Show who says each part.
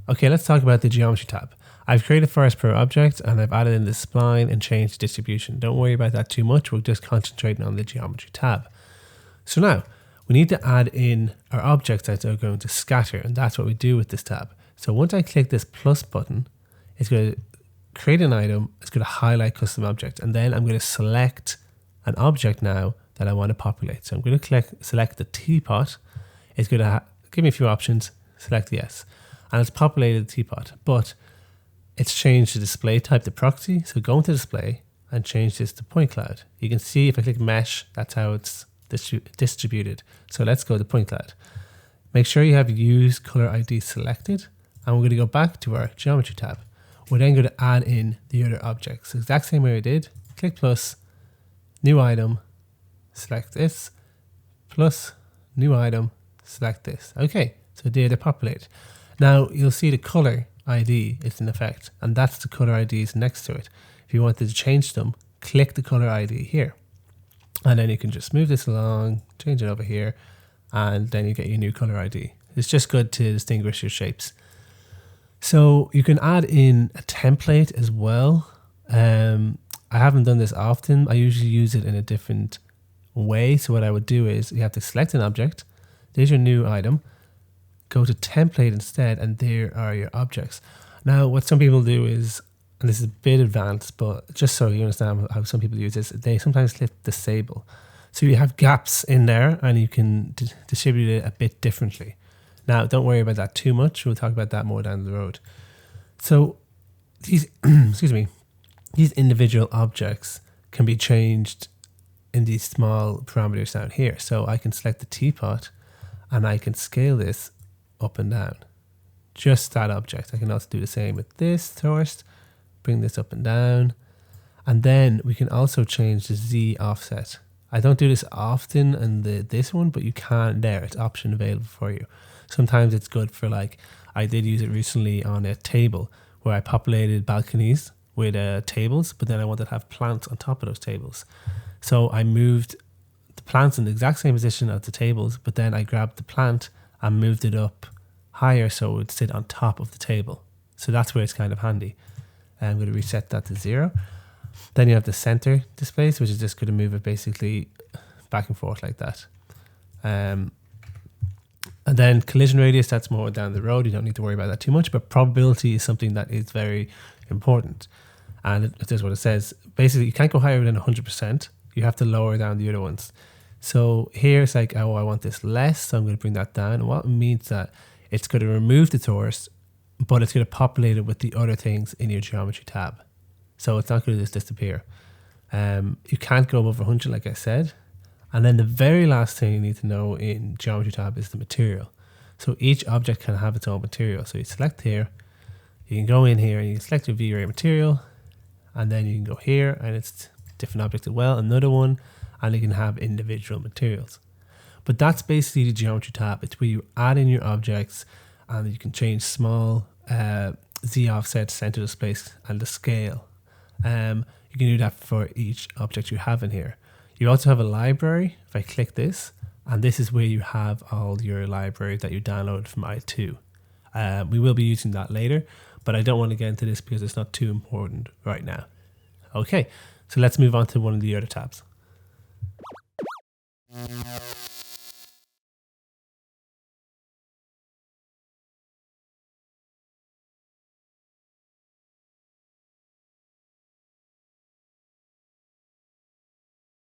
Speaker 1: Okay, let's talk about the Geometry tab. I've created Forest Pro object and I've added in the spline and changed distribution. Don't worry about that too much. We're just concentrating on the Geometry tab. So now we need to add in our objects that are going to scatter, and that's what we do with this tab. So once I click this plus button, it's going to create an item. It's going to highlight custom object, and then I'm going to select an object now that I want to populate. So I'm going to select the teapot. It's going to give me a few options. Select yes, and it's populated the teapot, but it's changed the display type to proxy. So go into display and change this to point cloud. You can see if I click mesh, that's how it's distributed. So let's go to point cloud. Make sure you have use color ID selected, and we're going to go back to our geometry tab. We're then going to add in the other objects. The exact same way we did. Click plus, new item, select this, plus, new item, select this. Okay, so they're populated. Now you'll see the color ID is in effect, and that's the color IDs next to it. If you wanted to change them, click the color ID here. And then you can just move this along, change it over here, and then you get your new color ID. It's just good to distinguish your shapes. So you can add in a template as well. I haven't done this often. I usually use it in a different way. So what I would do is you have to select an object. There's your new item. Go to template instead, and there are your objects. Now, what some people do is, and this is a bit advanced, but just so you understand how some people use this, they sometimes click disable. So you have gaps in there and you can distribute it a bit differently. Now, don't worry about that too much. We'll talk about that more down the road. So these, excuse me, these individual objects can be changed in these small parameters down here. So I can select the teapot and I can scale this up and down. Just that object. I can also do the same with this first. Bring this up and down, and then we can also change the Z offset. I don't do this often in this one, but you can there. It's option available for you. Sometimes it's good for, like, I did use it recently on a table where I populated balconies with tables, but then I wanted to have plants on top of those tables. So I moved the plants in the exact same position as the tables, but then I grabbed the plant and moved it up higher so it would sit on top of the table. So that's where it's kind of handy. I'm going to reset that to 0. Then you have the center displace, which is just going to move it basically back and forth like that. And then collision radius, that's more down the road. You don't need to worry about that too much, but probability is something that is very important. And it is what it says. Basically, you can't go higher than 100%. You have to lower down the other ones. So here it's like, oh, I want this less, so I'm going to bring that down. And what it means that it's going to remove the torus, but it's going to populate it with the other things in your geometry tab. So it's not going to just disappear. You can't go above 100, like I said. And then the very last thing you need to know in geometry tab is the material. So each object can have its own material. So you select here, you can go in here and you can select your V-Ray material, and then you can go here and it's different object as well, another one, and you can have individual materials. But that's basically the geometry tab. It's where you add in your objects, and you can change small Z offset, center displace, and the scale. You can do that for each object you have in here. You also have a library. If I click this, and this is where you have all your library that you downloaded from i2. We will be using that later, but I don't want to get into this because it's not too important right now. Okay, so let's move on to one of the other tabs.